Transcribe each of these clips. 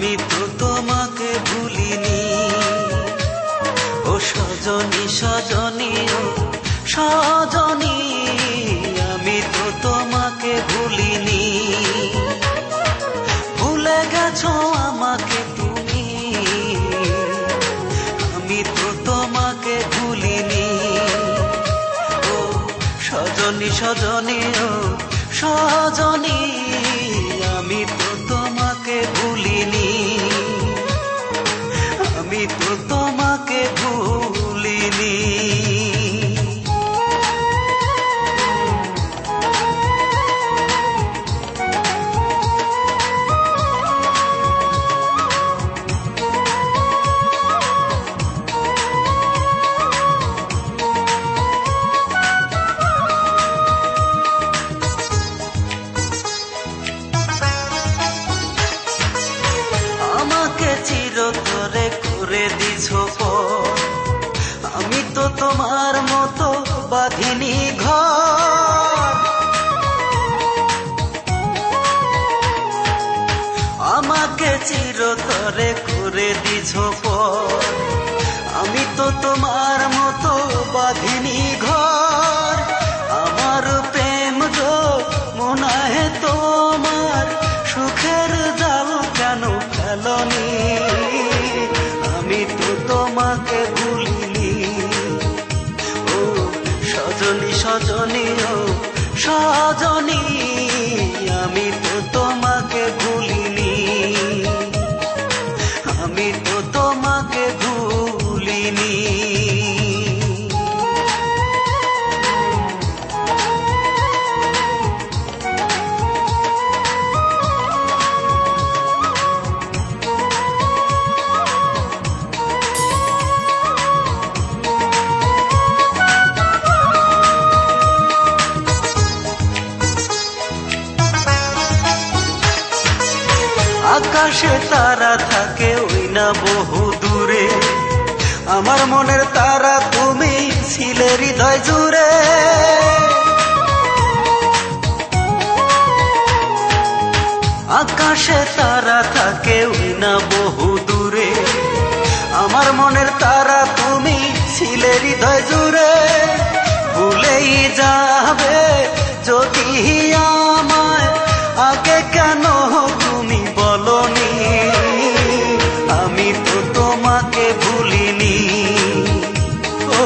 আমি তো তোমাকে ভুলিনি। ও সজনী সজনী ও সজনী, আমি তো তোমাকে ভুলিনি। ভুলে গেছো আমাকে তুমি, আমি তো তোমাকে ভুলিনি। ও সজনী সজনী ও সজনী, আমি তো তোমাকে ভুলিনি। আমি তো তোমাকে ভুলিনি। চিরতরে করে দিছো পর, আমি তো তোমার মতো বাঁধিনি ঘর। আমাকে চিরতরে করে দিছো পর, আমি তো তোমার মতো বাঁধিনি ঘর। আমার প্রেম গো মনে তোমার সুখের জাল কেন ফেলনি? আমি তো তোমাকে ভুলিনি। ও সজনী সজনী ও সজনী, আমি তো তোমাকে ভুলিনি। আমি তো তোমাকে ভুলিনি। আকাশে তারা থাকে ওই না বহু দূরে, আমার মনের তারা তুমি ছিলে হৃদয় জুড়ে। আকাশে তারা থাকে ওই না বহু দূরে, আমার মনের তারা তুমি ছিলে হৃদয় জুড়ে। ভুলেই যাবে যদি আমায়, আগে কেন তুমি বলনি? আমি তো তোমাকে ভুলিনি। ও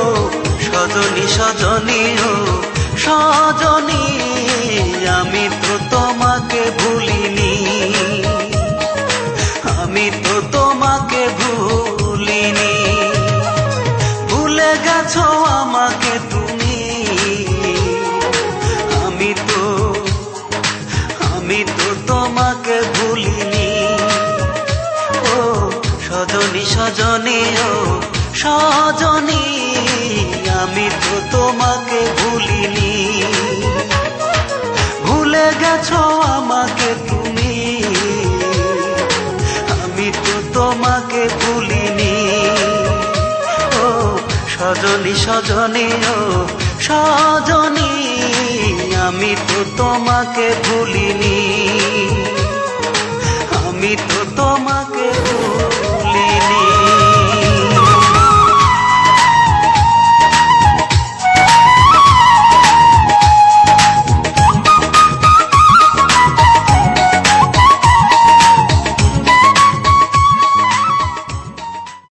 সজনী সজনী ও সজনী, আমি তো তোমাকে ভুলিনি। আমি তো তোমাকে ভুলিনি। ভুলে গেছো আমাকে তুমি, আমি তো তোমাকে ভুলিনি। ও সজনী সজনী ও সজনী, আমি তো তোমাকে ভুলিনি। ভুলে গেছো আমাকে তুমি, আমি তো তোমাকে ভুলিনি। ও সজনী সজনী ও সজনী, আমি তো তোমাকে ভুলিনি।